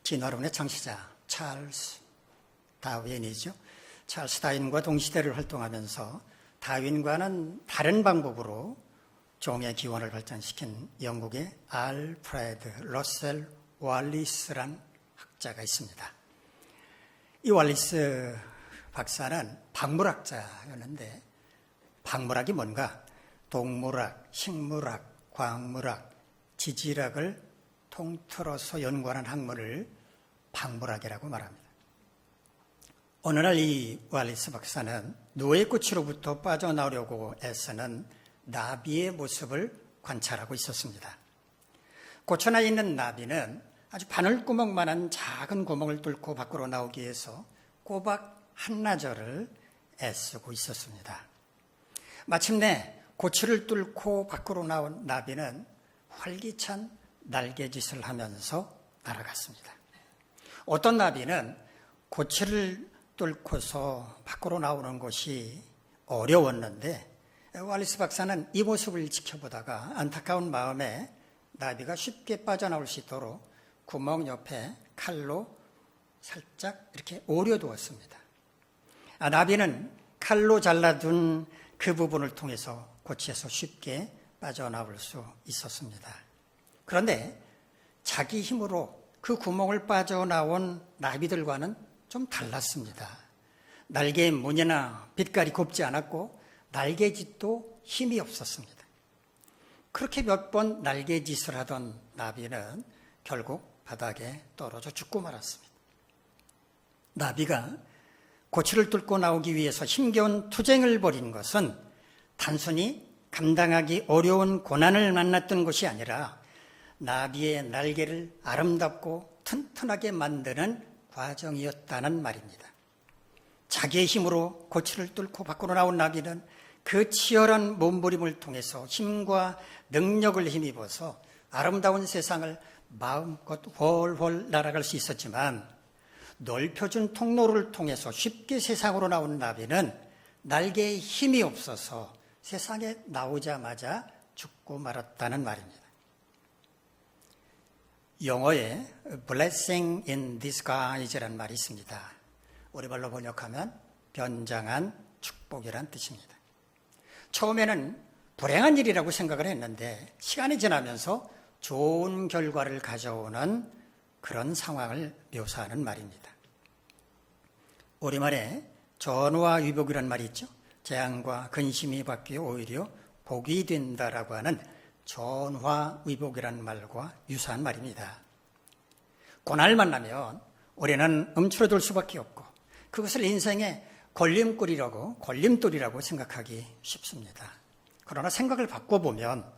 진화론의 창시자 찰스 다윈이죠. 찰스 다윈과 동시대를 활동하면서 다윈과는 다른 방법으로 종의 기원을 발전시킨 영국의 알프레드 러셀 월리스란 학자가 있습니다. 이 월리스 박사는 박물학자였는데, 박물학이 뭔가? 동물학, 식물학, 과학물학, 지질학을 통틀어서 연구하는 학문을 박물학이라고 말합니다. 어느 날 이 월리스 박사는 노예 꼬치로부터 빠져나오려고 애쓰는 나비의 모습을 관찰하고 있었습니다. 고천에 있는 나비는 아주 바늘구멍만한 작은 구멍을 뚫고 밖으로 나오기 위해서 꼬박 한나절을 애쓰고 있었습니다. 마침내 고치를 뚫고 밖으로 나온 나비는 활기찬 날개짓을 하면서 날아갔습니다. 어떤 나비는 고치를 뚫고서 밖으로 나오는 것이 어려웠는데, 월리스 박사는 이 모습을 지켜보다가 안타까운 마음에 나비가 쉽게 빠져나올 수 있도록 구멍 옆에 칼로 살짝 이렇게 오려두었습니다. 나비는 칼로 잘라둔 그 부분을 통해서 고치에서 쉽게 빠져나올 수 있었습니다. 그런데 자기 힘으로 그 구멍을 빠져나온 나비들과는 좀 달랐습니다. 날개의 무늬나 빛깔이 곱지 않았고 날개짓도 힘이 없었습니다. 그렇게 몇 번 날개짓을 하던 나비는 결국 바닥에 떨어져 죽고 말았습니다. 나비가 고치를 뚫고 나오기 위해서 힘겨운 투쟁을 벌인 것은 단순히 감당하기 어려운 고난을 만났던 것이 아니라 나비의 날개를 아름답고 튼튼하게 만드는 과정이었다는 말입니다. 자기의 힘으로 고치를 뚫고 밖으로 나온 나비는 그 치열한 몸부림을 통해서 힘과 능력을 힘입어서 아름다운 세상을 마음껏 훨훨 날아갈 수 있었지만, 넓혀준 통로를 통해서 쉽게 세상으로 나온 나비는 날개에 힘이 없어서 세상에 나오자마자 죽고 말았다는 말입니다. 영어에 blessing in disguise라는 말이 있습니다. 우리말로 번역하면 변장한 축복이란 뜻입니다. 처음에는 불행한 일이라고 생각을 했는데 시간이 지나면서 좋은 결과를 가져오는 그런 상황을 묘사하는 말입니다. 우리말에 전화위복이라는 말이 있죠. 재앙과 근심이 바뀌어 오히려 복이 된다라고 하는 전화위복이라는 말과 유사한 말입니다. 고난을 만나면 우리는 움츠러들 수밖에 없고 그것을 인생의 걸림돌이라고 생각하기 쉽습니다. 그러나 생각을 바꿔보면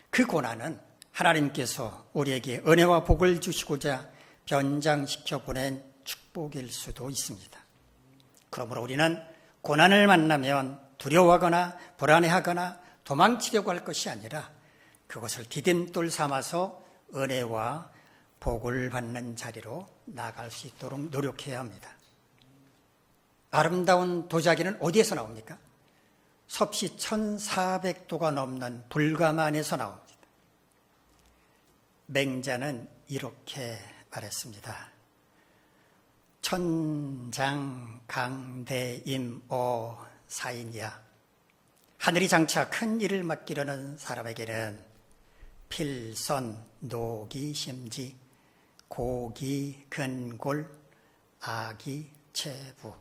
그 고난은 하나님께서 우리에게 은혜와 복을 주시고자 변장시켜 보낸 축복일 수도 있습니다. 그러므로 우리는 고난을 만나면 두려워하거나 불안해하거나 도망치려고 할 것이 아니라 그것을 디딤돌 삼아서 은혜와 복을 받는 자리로 나아갈 수 있도록 노력해야 합니다. 아름다운 도자기는 어디에서 나옵니까? 섭씨 1400도가 넘는 불가만에서 나옵니다. 맹자는 이렇게 말했습니다. 천장강대임오 사인이야. 하늘이 장차 큰 일을 맡기려는 사람에게는 필선 노기심지 고기 근골 악이 체부.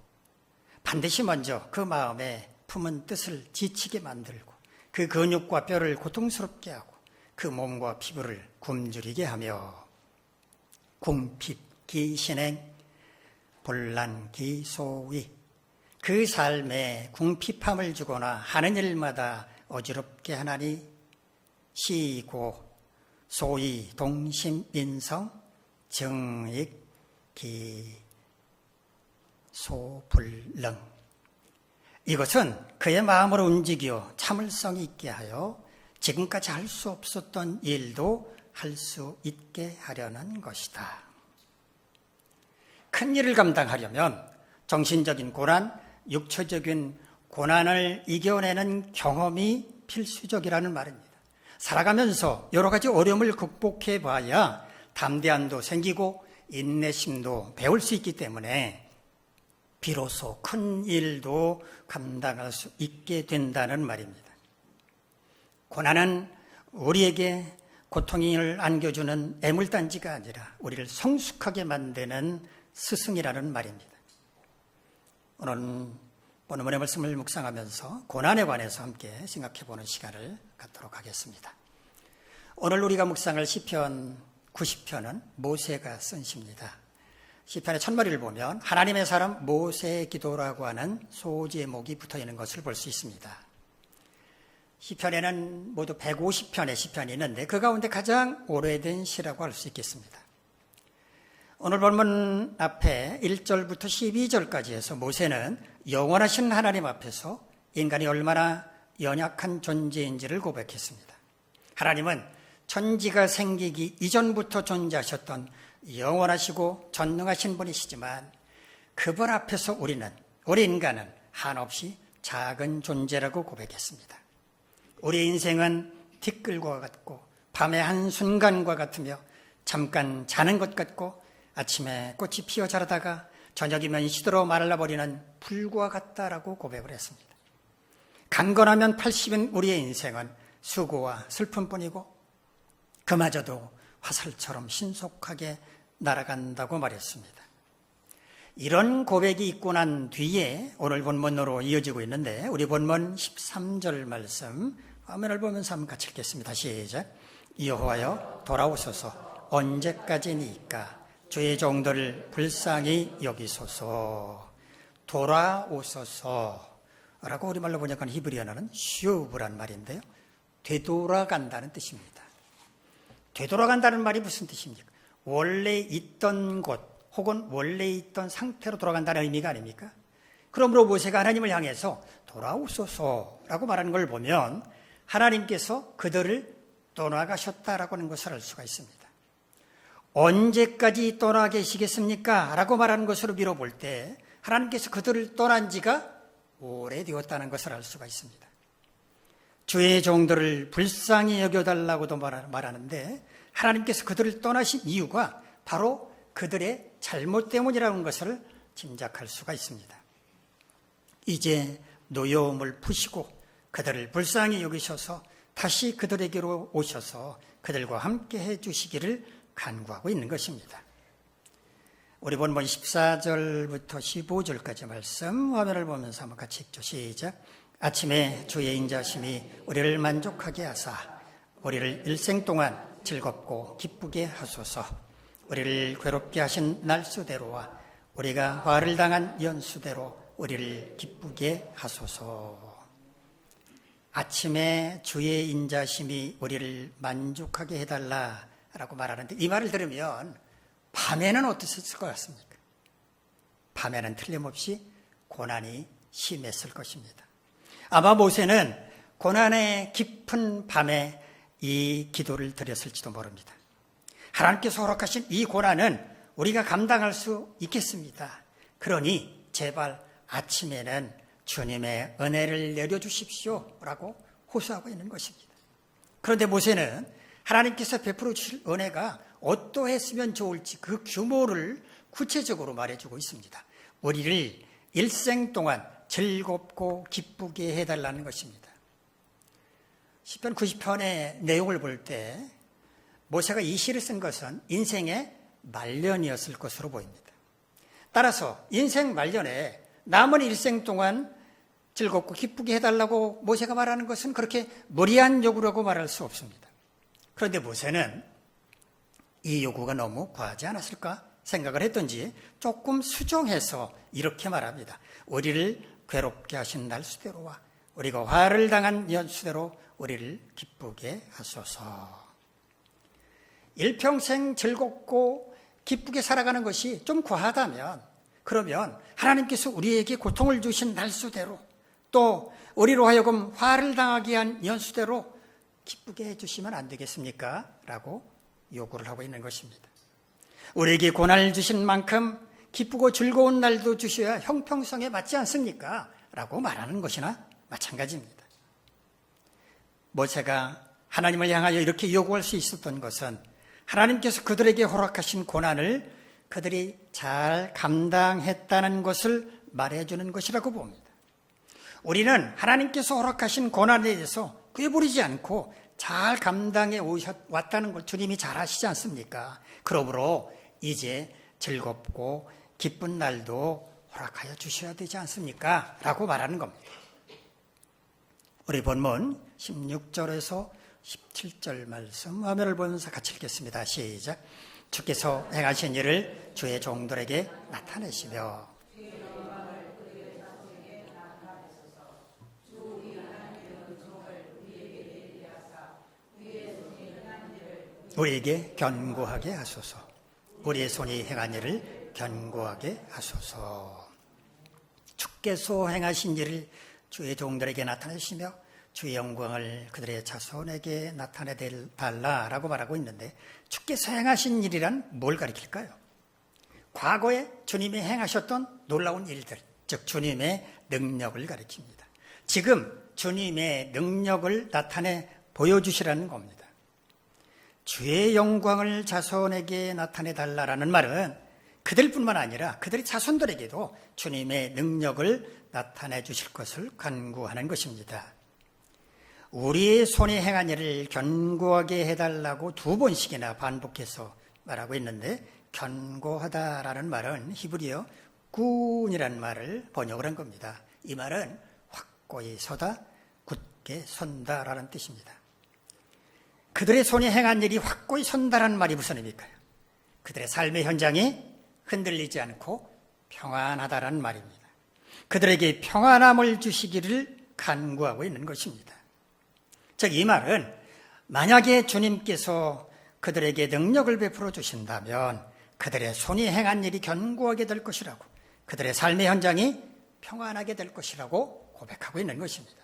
반드시 먼저 그 마음에 품은 뜻을 지치게 만들고 그 근육과 뼈를 고통스럽게 하고 그 몸과 피부를 굶주리게 하며 궁핍기신행 본란기소위 그 삶에 궁핍함을 주거나 하는 일마다 어지럽게 하나니 시고 소위 동심인성 정익기 소불능. 이것은 그의 마음으로 움직여 참을성 있게 하여 지금까지 할 수 없었던 일도 할 수 있게 하려는 것이다. 큰 일을 감당하려면 정신적인 고난, 육체적인 고난을 이겨내는 경험이 필수적이라는 말입니다. 살아가면서 여러 가지 어려움을 극복해 봐야 담대함도 생기고 인내심도 배울 수 있기 때문에 비로소 큰 일도 감당할 수 있게 된다는 말입니다. 고난은 우리에게 고통을 안겨주는 애물단지가 아니라 우리를 성숙하게 만드는 스승이라는 말입니다. 오늘 본문의 말씀을 묵상하면서 고난에 관해서 함께 생각해보는 시간을 갖도록 하겠습니다. 오늘 우리가 묵상할 시편 90편은 모세가 쓴 시입니다. 시편의 첫머리를 보면 하나님의 사람 모세의 기도라고 하는 소제목이 붙어있는 것을 볼 수 있습니다. 시편에는 모두 150편의 시편이 있는데 그 가운데 가장 오래된 시라고 할 수 있겠습니다. 오늘 본문 앞에 1절부터 12절까지 해서 모세는 영원하신 하나님 앞에서 인간이 얼마나 연약한 존재인지를 고백했습니다. 하나님은 천지가 생기기 이전부터 존재하셨던 영원하시고 전능하신 분이시지만 그분 앞에서 우리 인간은 한없이 작은 존재라고 고백했습니다. 우리의 인생은 티끌과 같고 밤의 한순간과 같으며 잠깐 자는 것 같고 아침에 꽃이 피어 자라다가 저녁이면 시들어 말라버리는 풀과 같다라고 고백을 했습니다. 강건하면 80인 우리의 인생은 수고와 슬픔뿐이고 그마저도 화살처럼 신속하게 날아간다고 말했습니다. 이런 고백이 있고 난 뒤에 오늘 본문으로 이어지고 있는데 우리 본문 13절 말씀 화면을 보면서 한번 같이 읽겠습니다. 시작. 여호와여 돌아오소서 언제까지니까 주의 종들을 불쌍히 여기소서. 돌아오소서 라고 우리말로 번역한 히브리어는 슈브란 말인데요, 되돌아간다는 뜻입니다. 되돌아간다는 말이 무슨 뜻입니까? 원래 있던 곳 혹은 원래 있던 상태로 돌아간다는 의미가 아닙니까? 그러므로 모세가 하나님을 향해서 돌아오소서라고 말하는 걸 보면 하나님께서 그들을 떠나가셨다라고 하는 것을 알 수가 있습니다. 언제까지 떠나 계시겠습니까? 라고 말하는 것으로 밀어볼 때 하나님께서 그들을 떠난 지가 오래되었다는 것을 알 수가 있습니다. 주의 종들을 불쌍히 여겨달라고도 말하는데 하나님께서 그들을 떠나신 이유가 바로 그들의 잘못 때문이라는 것을 짐작할 수가 있습니다. 이제 노여움을 푸시고 그들을 불쌍히 여기셔서 다시 그들에게로 오셔서 그들과 함께 해주시기를 간구하고 있는 것입니다. 우리 본문 14절부터 15절까지 말씀 화면을 보면서 한번 같이 읽죠. 시작. 아침에 주의 인자심이 우리를 만족하게 하사 우리를 일생 동안 즐겁고 기쁘게 하소서. 우리를 괴롭게 하신 날수대로와 우리가 화를 당한 연수대로 우리를 기쁘게 하소서. 아침에 주의 인자심이 우리를 만족하게 해달라라고 말하는데 이 말을 들으면 밤에는 어땠을 것 같습니까? 밤에는 틀림없이 고난이 심했을 것입니다. 아마 모세는 고난의 깊은 밤에 이 기도를 드렸을지도 모릅니다. 하나님께서 허락하신 이 고난은 우리가 감당할 수 있겠습니다. 그러니 제발 아침에는 주님의 은혜를 내려주십시오 라고 호소하고 있는 것입니다. 그런데 모세는 하나님께서 베풀어 주실 은혜가 어떠했으면 좋을지 그 규모를 구체적으로 말해주고 있습니다. 우리를 일생 동안 즐겁고 기쁘게 해달라는 것입니다. 시편 90편의 내용을 볼 때 모세가 이 시를 쓴 것은 인생의 말년이었을 것으로 보입니다. 따라서 인생 말년에 남은 일생 동안 즐겁고 기쁘게 해달라고 모세가 말하는 것은 그렇게 무리한 요구라고 말할 수 없습니다. 그런데 모세는 이 요구가 너무 과하지 않았을까 생각을 했던지 조금 수정해서 이렇게 말합니다. 우리를 괴롭게 하신 날수대로와 우리가 화를 당한 연수대로 우리를 기쁘게 하소서. 일평생 즐겁고 기쁘게 살아가는 것이 좀 과하다면 그러면 하나님께서 우리에게 고통을 주신 날수대로 또 우리로 하여금 화를 당하게 한 연수대로 기쁘게 해주시면 안 되겠습니까? 라고 요구를 하고 있는 것입니다. 우리에게 고난을 주신 만큼 기쁘고 즐거운 날도 주셔야 형평성에 맞지 않습니까? 라고 말하는 것이나 마찬가지입니다. 모세가 하나님을 향하여 이렇게 요구할 수 있었던 것은 하나님께서 그들에게 허락하신 고난을 그들이 잘 감당했다는 것을 말해주는 것이라고 봅니다. 우리는 하나님께서 허락하신 고난에 대해서 꾀부리지 않고 잘 감당해 왔다는 걸 주님이 잘 아시지 않습니까? 그러므로 이제 즐겁고 기쁜 날도 허락하여 주셔야 되지 않습니까? 라고 말하는 겁니다. 우리 본문 16절에서 17절 말씀 화면을 보면서 같이 읽겠습니다. 시작. 주께서 행하신 일을 주의 종들에게 나타내시며 우리에게 견고하게 하소서. 우리의 손이 행한 일을 견고하게 하소서. 주께서 행하신 일을 주의 종들에게 나타내시며 주의 영광을 그들의 자손에게 나타내 달라라고 말하고 있는데, 주께서 행하신 일이란 뭘 가리킬까요? 과거에 주님이 행하셨던 놀라운 일들, 즉 주님의 능력을 가리킵니다. 지금 주님의 능력을 나타내 보여주시라는 겁니다. 주의 영광을 자손에게 나타내 달라라는 말은 그들뿐만 아니라 그들의 자손들에게도 주님의 능력을 나타내 주실 것을 간구하는 것입니다. 우리의 손이 행한 일을 견고하게 해달라고 2번씩이나 반복해서 말하고 있는데, 견고하다라는 말은 히브리어 꾼이라는 말을 번역을 한 겁니다. 이 말은 확고히 서다, 굳게 선다라는 뜻입니다. 그들의 손이 행한 일이 확고히 선다라는 말이 무슨 의미일까요? 그들의 삶의 현장이 흔들리지 않고 평안하다라는 말입니다. 그들에게 평안함을 주시기를 간구하고 있는 것입니다. 즉, 이 말은 만약에 주님께서 그들에게 능력을 베풀어 주신다면 그들의 손이 행한 일이 견고하게 될 것이라고, 그들의 삶의 현장이 평안하게 될 것이라고 고백하고 있는 것입니다.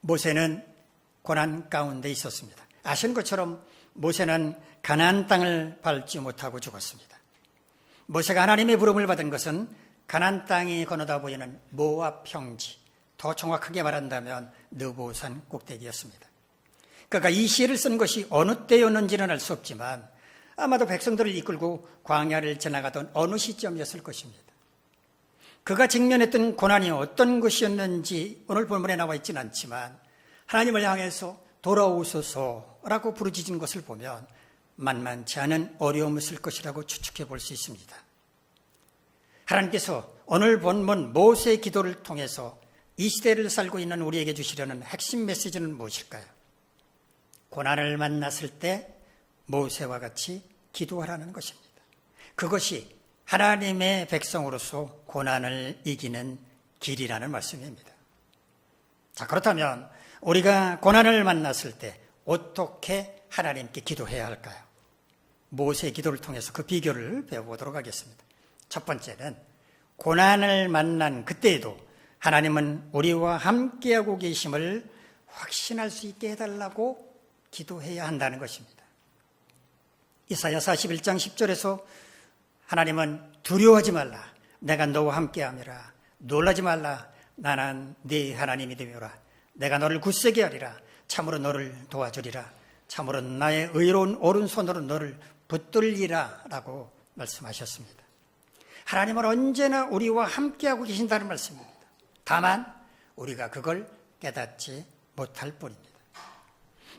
모세는 고난 가운데 있었습니다. 아시는 것처럼 모세는 가나안 땅을 밟지 못하고 죽었습니다. 모세가 하나님의 부름을 받은 것은 가나안 땅이 건너다 보이는 모압 평지, 더 정확하게 말한다면 느보산 꼭대기였습니다. 그러니까 이 시를 쓴 것이 어느 때였는지는 알 수 없지만 아마도 백성들을 이끌고 광야를 지나가던 어느 시점이었을 것입니다. 그가 직면했던 고난이 어떤 것이었는지 오늘 본문에 나와 있지는 않지만 하나님을 향해서 돌아오소서라고 부르짖은 것을 보면 만만치 않은 어려움이 있을 것이라고 추측해 볼 수 있습니다. 하나님께서 오늘 본문 모세의 기도를 통해서 이 시대를 살고 있는 우리에게 주시려는 핵심 메시지는 무엇일까요? 고난을 만났을 때 모세와 같이 기도하라는 것입니다. 그것이 하나님의 백성으로서 고난을 이기는 길이라는 말씀입니다. 자, 그렇다면 우리가 고난을 만났을 때 어떻게 하나님께 기도해야 할까요? 모세의 기도를 통해서 그 비결을 배워보도록 하겠습니다. 첫 번째는 고난을 만난 그때에도 하나님은 우리와 함께하고 계심을 확신할 수 있게 해달라고 기도해야 한다는 것입니다. 이사야 41장 10절에서 하나님은 두려워하지 말라, 내가 너와 함께함이라, 놀라지 말라, 나는 네 하나님이 되며라, 내가 너를 굳세게 하리라, 참으로 너를 도와주리라, 참으로 나의 의로운 오른손으로 너를 붙들리라 라고 말씀하셨습니다. 하나님은 언제나 우리와 함께하고 계신다는 말씀입니다. 다만 우리가 그걸 깨닫지 못할 뿐입니다.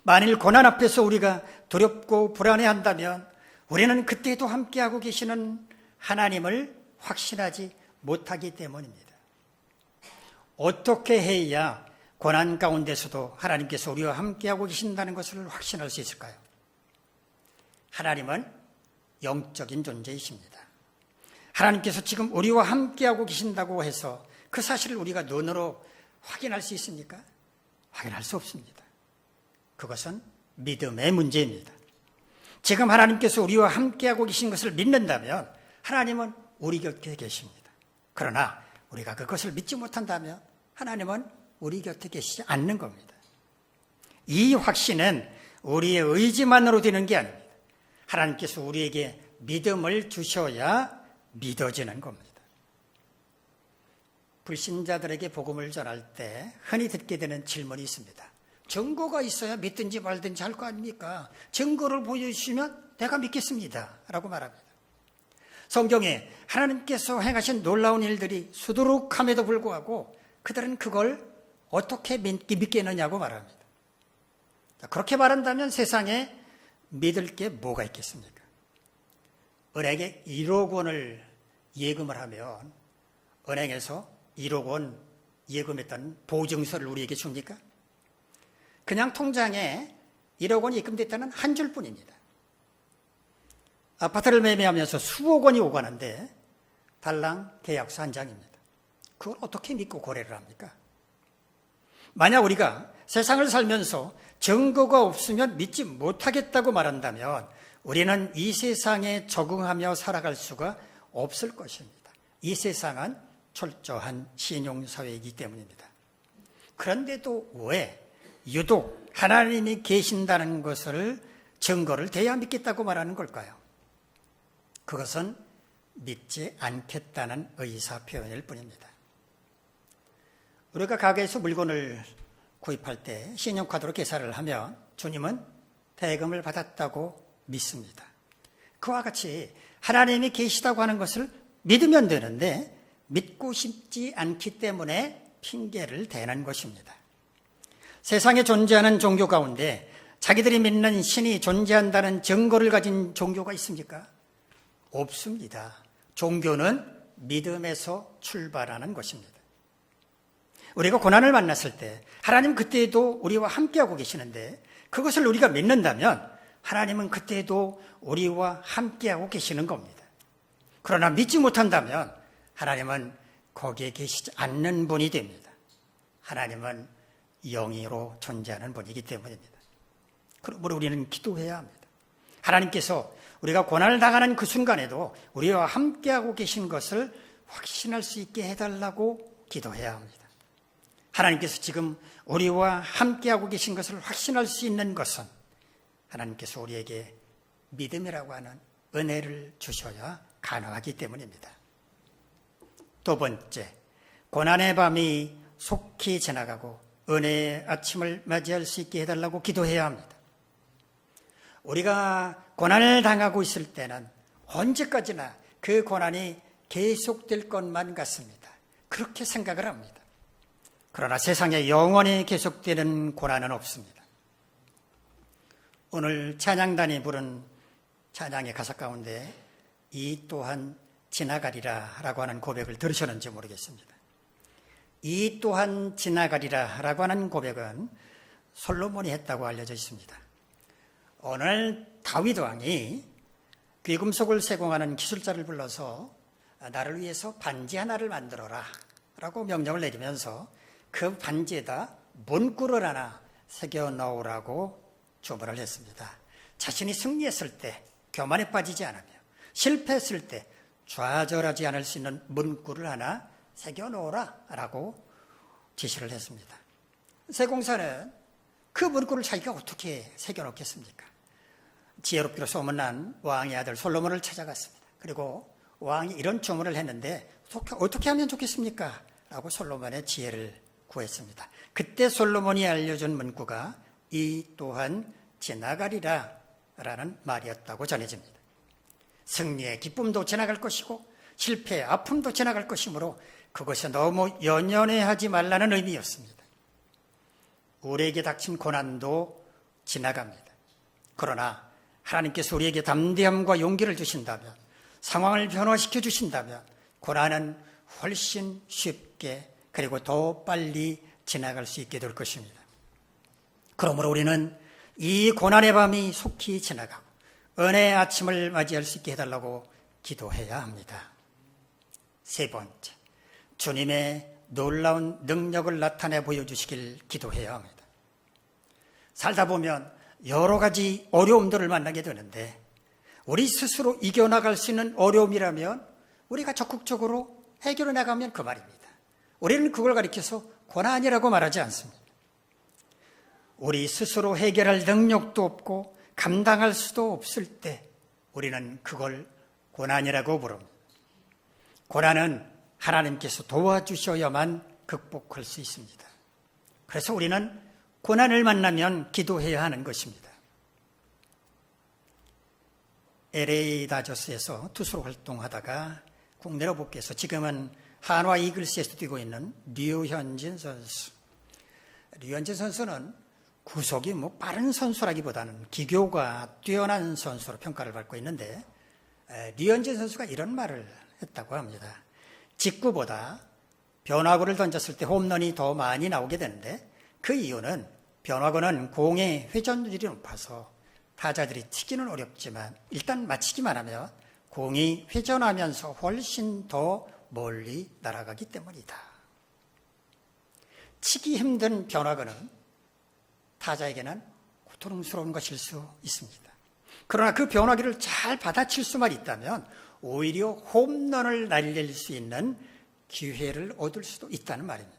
만일 고난 앞에서 우리가 두렵고 불안해한다면 우리는 그때도 함께하고 계시는 하나님을 확신하지 못하기 때문입니다. 어떻게 해야 고난 가운데서도 하나님께서 우리와 함께하고 계신다는 것을 확신할 수 있을까요? 하나님은 영적인 존재이십니다. 하나님께서 지금 우리와 함께하고 계신다고 해서 그 사실을 우리가 눈으로 확인할 수 있습니까? 확인할 수 없습니다. 그것은 믿음의 문제입니다. 지금 하나님께서 우리와 함께하고 계신 것을 믿는다면 하나님은 우리 곁에 계십니다. 그러나 우리가 그것을 믿지 못한다면 하나님은 우리 곁에 계시지 않는 겁니다. 이 확신은 우리의 의지만으로 되는 게 아닙니다. 하나님께서 우리에게 믿음을 주셔야 믿어지는 겁니다. 불신자들에게 복음을 전할 때 흔히 듣게 되는 질문이 있습니다. 증거가 있어야 믿든지 말든지 할 거 아닙니까? 증거를 보여주시면 내가 믿겠습니다 라고 말합니다. 성경에 하나님께서 행하신 놀라운 일들이 수두룩함에도 불구하고 그들은 그걸 어떻게 믿겠느냐고 말합니다. 그렇게 말한다면 세상에 믿을 게 뭐가 있겠습니까? 은행에 1억 원을 예금을 하면 은행에서 1억 원 예금했다는 보증서를 우리에게 줍니까? 그냥 통장에 1억 원이 입금됐다는 한 줄뿐입니다. 아파트를 매매하면서 수억 원이 오가는데 달랑 계약서 한 장입니다. 그걸 어떻게 믿고 거래를 합니까? 만약 우리가 세상을 살면서 증거가 없으면 믿지 못하겠다고 말한다면 우리는 이 세상에 적응하며 살아갈 수가 없을 것입니다. 이 세상은 철저한 신용사회이기 때문입니다. 그런데도 왜 유독 하나님이 계신다는 것을 증거를 대야 믿겠다고 말하는 걸까요? 그것은 믿지 않겠다는 의사표현일 뿐입니다. 우리가 가게에서 물건을 구입할 때 신용카드로 계산을 하면 주님은 대금을 받았다고 믿습니다. 그와 같이 하나님이 계시다고 하는 것을 믿으면 되는데 믿고 싶지 않기 때문에 핑계를 대는 것입니다. 세상에 존재하는 종교 가운데 자기들이 믿는 신이 존재한다는 증거를 가진 종교가 있습니까? 없습니다. 종교는 믿음에서 출발하는 것입니다. 우리가 고난을 만났을 때 하나님 그때에도 우리와 함께하고 계시는데 그것을 우리가 믿는다면 하나님은 그때에도 우리와 함께하고 계시는 겁니다. 그러나 믿지 못한다면 하나님은 거기에 계시지 않는 분이 됩니다. 하나님은 영이로 존재하는 분이기 때문입니다. 그러므로 우리는 기도해야 합니다. 하나님께서 우리가 고난을 당하는 그 순간에도 우리와 함께하고 계신 것을 확신할 수 있게 해달라고 기도해야 합니다. 하나님께서 지금 우리와 함께하고 계신 것을 확신할 수 있는 것은 하나님께서 우리에게 믿음이라고 하는 은혜를 주셔야 가능하기 때문입니다. 두 번째, 고난의 밤이 속히 지나가고 은혜의 아침을 맞이할 수 있게 해달라고 기도해야 합니다. 우리가 고난을 당하고 있을 때는 언제까지나 그 고난이 계속될 것만 같습니다. 그렇게 생각을 합니다. 그러나 세상에 영원히 계속되는 고난은 없습니다. 오늘 찬양단이 부른 찬양의 가사 가운데 이 또한 지나가리라 라고 하는 고백을 들으셨는지 모르겠습니다. 이 또한 지나가리라 라고 하는 고백은 솔로몬이 했다고 알려져 있습니다. 오늘 다윗 왕이 귀금속을 세공하는 기술자를 불러서 나를 위해서 반지 하나를 만들어라 라고 명령을 내리면서 그 반지에다 문구를 하나 새겨 넣으라고 주문을 했습니다. 자신이 승리했을 때 교만에 빠지지 않으며 실패했을 때 좌절하지 않을 수 있는 문구를 하나 새겨 놓으라 라고 지시를 했습니다. 세공사는 그 문구를 자기가 어떻게 새겨 놓겠습니까? 지혜롭기로 소문난 왕의 아들 솔로몬을 찾아갔습니다. 그리고 왕이 이런 주문을 했는데 어떻게 하면 좋겠습니까? 라고 솔로몬의 지혜를 구했습니다. 그때 솔로몬이 알려준 문구가 이 또한 지나가리라 라는 말이었다고 전해집니다. 승리의 기쁨도 지나갈 것이고 실패의 아픔도 지나갈 것이므로 그것이 너무 연연해하지 말라는 의미였습니다. 우리에게 닥친 고난도 지나갑니다. 그러나 하나님께서 우리에게 담대함과 용기를 주신다면, 상황을 변화시켜 주신다면 고난은 훨씬 쉽게 그리고 더 빨리 지나갈 수 있게 될 것입니다. 그러므로 우리는 이 고난의 밤이 속히 지나가고 은혜의 아침을 맞이할 수 있게 해달라고 기도해야 합니다. 세 번째, 주님의 놀라운 능력을 나타내 보여주시길 기도해야 합니다. 살다 보면 여러 가지 어려움들을 만나게 되는데 우리 스스로 이겨나갈 수 있는 어려움이라면 우리가 적극적으로 해결해 나가면 그 말입니다. 우리는 그걸 가리켜서 고난이라고 말하지 않습니다. 우리 스스로 해결할 능력도 없고 감당할 수도 없을 때 우리는 그걸 고난이라고 부릅니다. 고난은 하나님께서 도와주셔야만 극복할 수 있습니다. 그래서 우리는 고난을 만나면 기도해야 하는 것입니다. LA 다저스에서 투수로 활동하다가 국내로 복귀해서 지금은 한화 이글스에서 뛰고 있는 류현진 선수. 류현진 선수는 구속이 빠른 선수라기보다는 기교가 뛰어난 선수로 평가를 받고 있는데, 류현진 선수가 이런 말을 했다고 합니다. 직구보다 변화구를 던졌을 때 홈런이 더 많이 나오게 되는데, 그 이유는 변화구는 공의 회전율이 높아서 타자들이 치기는 어렵지만 일단 맞히기만 하면 공이 회전하면서 훨씬 더 멀리 날아가기 때문이다. 치기 힘든 변화구는 타자에게는 고통스러운 것일 수 있습니다. 그러나 그 변화기를 잘 받아칠 수만 있다면 오히려 홈런을 날릴 수 있는 기회를 얻을 수도 있다는 말입니다.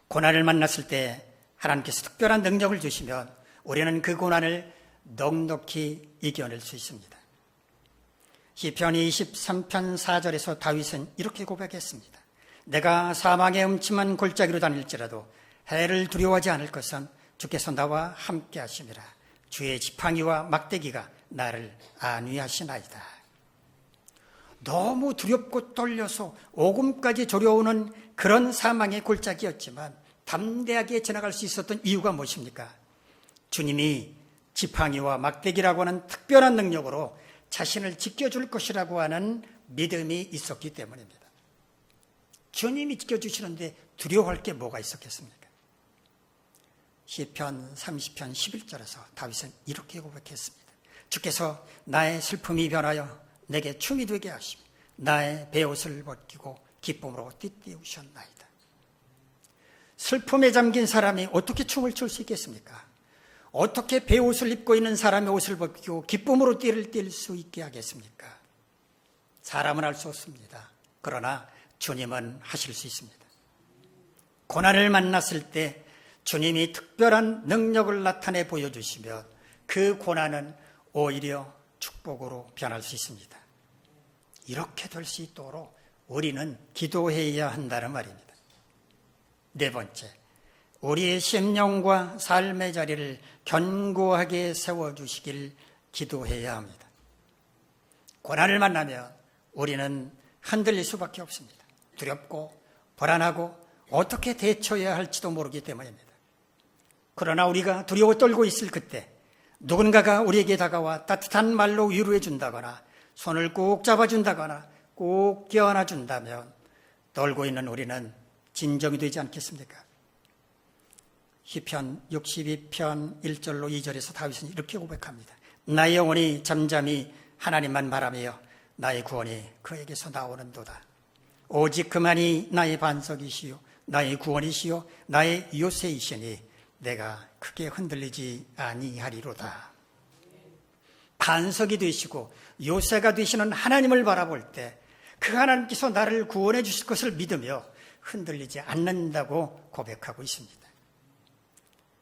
고난을 만났을 때 하나님께서 특별한 능력을 주시면 우리는 그 고난을 넉넉히 이겨낼 수 있습니다. 시편 23편 4절에서 다윗은 이렇게 고백했습니다. 내가 사망의 음침한 골짜기로 다닐지라도 해를 두려워하지 않을 것은 주께서 나와 함께 하심이라. 주의 지팡이와 막대기가 나를 안위하시나이다. 너무 두렵고 떨려서 오금까지 졸여오는 그런 사망의 골짜기였지만 담대하게 지나갈 수 있었던 이유가 무엇입니까? 주님이 지팡이와 막대기라고 하는 특별한 능력으로 자신을 지켜줄 것이라고 하는 믿음이 있었기 때문입니다. 주님이 지켜주시는데 두려워할 게 뭐가 있었겠습니까? 시편 30편 11절에서 다윗은 이렇게 고백했습니다. 주께서 나의 슬픔이 변하여 내게 춤이 되게 하시며 나의 베옷을 벗기고 기쁨으로 띠띠우셨나이다. 슬픔에 잠긴 사람이 어떻게 춤을 출 수 있겠습니까? 어떻게 베옷을 입고 있는 사람의 옷을 벗기고 기쁨으로 띠를 띨 수 있게 하겠습니까? 사람은 할 수 없습니다. 그러나 주님은 하실 수 있습니다. 고난을 만났을 때 주님이 특별한 능력을 나타내 보여주시면 그 고난은 오히려 축복으로 변할 수 있습니다. 이렇게 될 수 있도록 우리는 기도해야 한다는 말입니다. 네 번째, 우리의 심령과 삶의 자리를 견고하게 세워주시길 기도해야 합니다. 고난을 만나면 우리는 흔들릴 수밖에 없습니다. 두렵고 불안하고 어떻게 대처해야 할지도 모르기 때문입니다. 그러나 우리가 두려워 떨고 있을 그때 누군가가 우리에게 다가와 따뜻한 말로 위로해 준다거나 손을 꼭 잡아준다거나 꼭 껴안아 준다면 떨고 있는 우리는 진정이 되지 않겠습니까? 시편 62편 1절로 2절에서 다윗은 이렇게 고백합니다. 나의 영혼이 잠잠히 하나님만 바라며 나의 구원이 그에게서 나오는도다. 오직 그만이 나의 반석이시요 나의 구원이시요 나의 요새이시니 내가 크게 흔들리지 아니하리로다. 반석이 되시고 요새가 되시는 하나님을 바라볼 때 그 하나님께서 나를 구원해 주실 것을 믿으며 흔들리지 않는다고 고백하고 있습니다.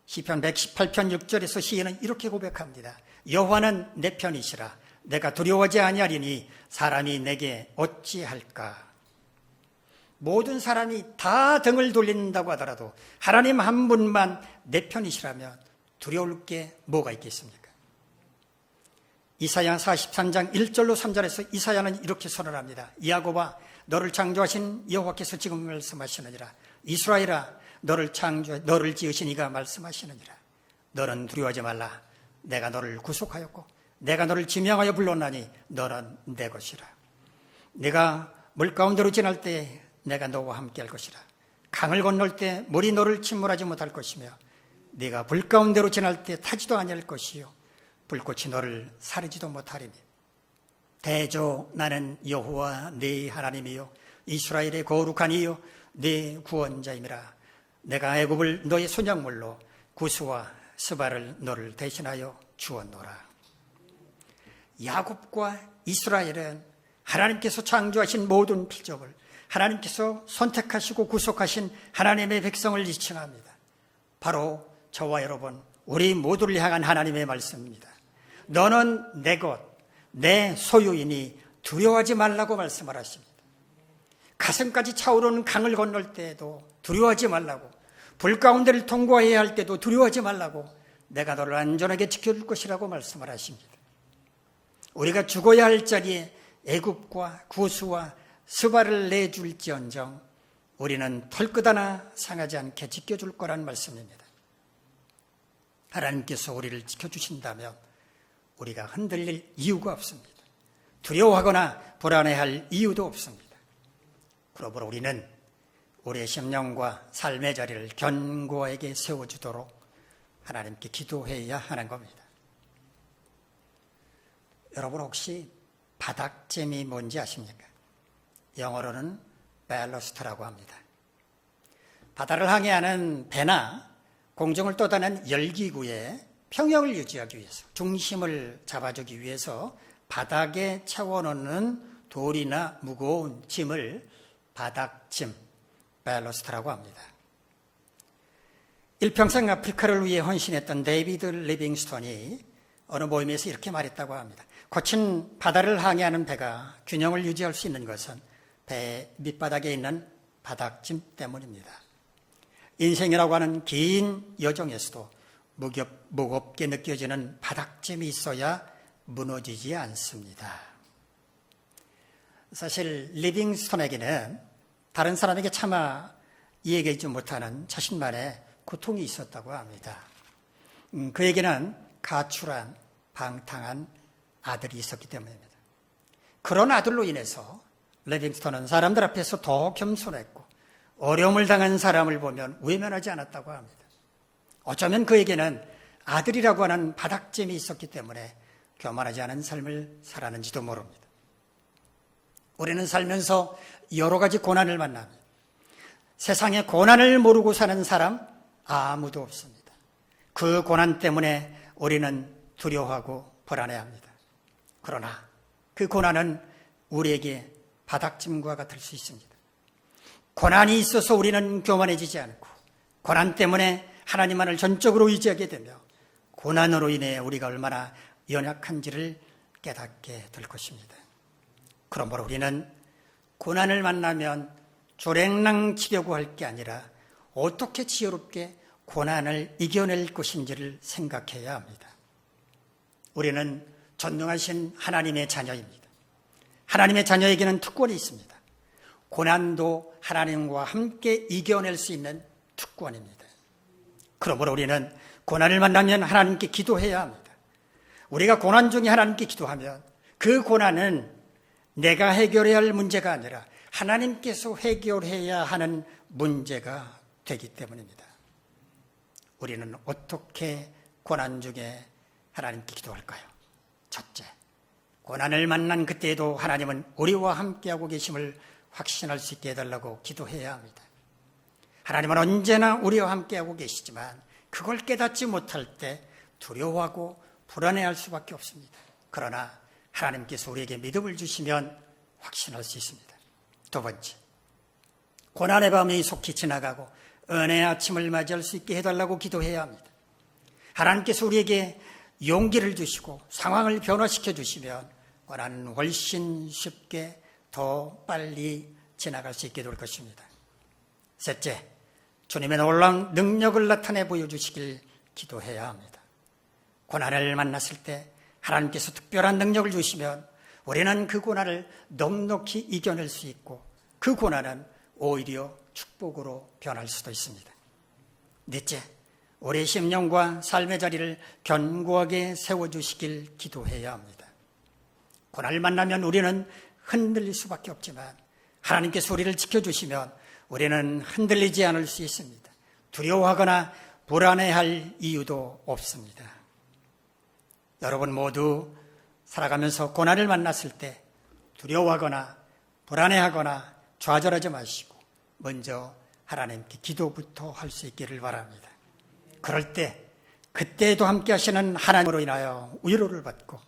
시편 118편 6절에서 시인은 이렇게 고백합니다. 여호와는 내 편이시라. 내가 두려워하지 아니하리니 사람이 내게 어찌할까. 모든 사람이 다 등을 돌린다고 하더라도 하나님 한 분만 내 편이시라면 두려울 게 뭐가 있겠습니까? 이사야 43장 1절로 3절에서 이사야는 이렇게 선언합니다. 야곱아 너를 창조하신 여호와께서 지금 말씀하시느니라. 이스라엘아 너를 지으신 이가 말씀하시느니라. 너는 두려워하지 말라. 내가 너를 구속하였고 내가 너를 지명하여 불렀나니 너는 내 것이라. 내가 물 가운데로 지날 때 내가 너와 함께 할 것이라. 강을 건널 때 물이 너를 침몰하지 못할 것이며 네가 불 가운데로 지날 때 타지도 아니할 것이요 불꽃이 너를 사르지도 못하리니 대저 나는 여호와 네 하나님이요 이스라엘의 거룩한 이요 네 구원자임이라. 내가 애굽을 너의 소작물로 구스와 스바를 너를 대신하여 주었노라. 야곱과 이스라엘은 하나님께서 창조하신 모든 필적을 하나님께서 선택하시고 구속하신 하나님의 백성을 지칭합니다. 바로 저와 여러분 우리 모두를 향한 하나님의 말씀입니다. 너는 내 것, 내 소유이니 두려워하지 말라고 말씀을 하십니다. 가슴까지 차오르는 강을 건널 때에도 두려워하지 말라고, 불 가운데를 통과해야 할 때도 두려워하지 말라고 내가 너를 안전하게 지켜줄 것이라고 말씀을 하십니다. 우리가 죽어야 할 자리에 애굽과 구스와 스바를 내줄지언정 우리는 털끝 하나 상하지 않게 지켜줄 거란 말씀입니다. 하나님께서 우리를 지켜주신다면 우리가 흔들릴 이유가 없습니다. 두려워하거나 불안해할 이유도 없습니다. 그러므로 우리는 우리의 심령과 삶의 자리를 견고하게 세워주도록 하나님께 기도해야 하는 겁니다. 여러분 혹시 바닥잼이 뭔지 아십니까? 영어로는 밸러스트라고 합니다. 바다를 항해하는 배나 공중을 떠다니는 열기구의 평형을 유지하기 위해서, 중심을 잡아주기 위해서 바닥에 채워놓는 돌이나 무거운 짐을 바닥짐, 밸러스트라고 합니다. 일평생 아프리카를 위해 헌신했던 데이비드 리빙스턴이 어느 모임에서 이렇게 말했다고 합니다. 거친 바다를 항해하는 배가 균형을 유지할 수 있는 것은 배 밑바닥에 있는 바닥짐 때문입니다. 인생이라고 하는 긴 여정에서도 무겁게 느껴지는 바닥짐이 있어야 무너지지 않습니다. 사실 리빙스턴에게는 다른 사람에게 차마 이야기하지 못하는 자신만의 고통이 있었다고 합니다. 그에게는 가출한 방탕한 아들이 있었기 때문입니다. 그런 아들로 인해서 리빙스턴은 사람들 앞에서 더 겸손했고 어려움을 당한 사람을 보면 외면하지 않았다고 합니다. 어쩌면 그에게는 아들이라고 하는 바닥짐이 있었기 때문에 교만하지 않은 삶을 살았는지도 모릅니다. 우리는 살면서 여러 가지 고난을 만납니다. 세상에 고난을 모르고 사는 사람 아무도 없습니다. 그 고난 때문에 우리는 두려워하고 불안해합니다. 그러나 그 고난은 우리에게 바닥짐과 같을 수 있습니다. 고난이 있어서 우리는 교만해지지 않고 고난 때문에 하나님만을 전적으로 의지하게 되며 고난으로 인해 우리가 얼마나 연약한지를 깨닫게 될 것입니다. 그러므로 우리는 고난을 만나면 조랭랑치려고 할 게 아니라 어떻게 지혜롭게 고난을 이겨낼 것인지를 생각해야 합니다. 우리는 전능하신 하나님의 자녀입니다. 하나님의 자녀에게는 특권이 있습니다. 고난도 하나님과 함께 이겨낼 수 있는 특권입니다. 그러므로 우리는 고난을 만나면 하나님께 기도해야 합니다. 우리가 고난 중에 하나님께 기도하면 그 고난은 내가 해결해야 할 문제가 아니라 하나님께서 해결해야 하는 문제가 되기 때문입니다. 우리는 어떻게 고난 중에 하나님께 기도할까요? 첫째, 고난을 만난 그때에도 하나님은 우리와 함께하고 계심을 확신할 수 있게 해달라고 기도해야 합니다. 하나님은 언제나 우리와 함께하고 계시지만 그걸 깨닫지 못할 때 두려워하고 불안해할 수밖에 없습니다. 그러나 하나님께서 우리에게 믿음을 주시면 확신할 수 있습니다. 두 번째, 고난의 밤이 속히 지나가고 은혜의 아침을 맞이할 수 있게 해달라고 기도해야 합니다. 하나님께서 우리에게 용기를 주시고 상황을 변화시켜 주시면 고난은 훨씬 쉽게 더 빨리 지나갈 수 있게 될 것입니다. 셋째, 주님의 놀라운 능력을 나타내 보여주시길 기도해야 합니다. 고난을 만났을 때 하나님께서 특별한 능력을 주시면 우리는 그 고난을 넉넉히 이겨낼 수 있고 그 고난은 오히려 축복으로 변할 수도 있습니다. 넷째, 우리의 심령과 삶의 자리를 견고하게 세워주시길 기도해야 합니다. 고난을 만나면 우리는 흔들릴 수밖에 없지만 하나님께서 우리를 지켜주시면 우리는 흔들리지 않을 수 있습니다. 두려워하거나 불안해할 이유도 없습니다. 여러분 모두 살아가면서 고난을 만났을 때 두려워하거나 불안해하거나 좌절하지 마시고 먼저 하나님께 기도부터 할 수 있기를 바랍니다. 그럴 때 그때에도 함께 하시는 하나님으로 인하여 위로를 받고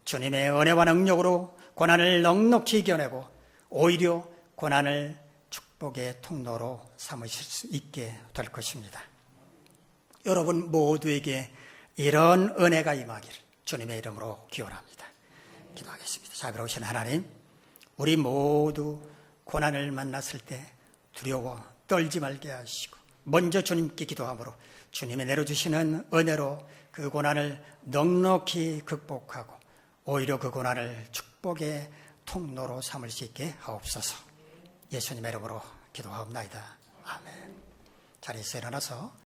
주님의 은혜와 능력으로 고난을 넉넉히 이겨내고 오히려 고난을 축복의 통로로 삼으실 수 있게 될 것입니다. 여러분 모두에게 이런 은혜가 임하기를 주님의 이름으로 기원합니다. 기도하겠습니다. 자비로우신 하나님, 우리 모두 고난을 만났을 때 두려워 떨지 말게 하시고 먼저 주님께 기도함으로 주님이 내려주시는 은혜로 그 고난을 넉넉히 극복하고 오히려 그 고난을 축복의 통로로 삼을 수 있게 하옵소서. 예수님의 이름으로 기도하옵나이다. 아멘. 자리에서 일어나서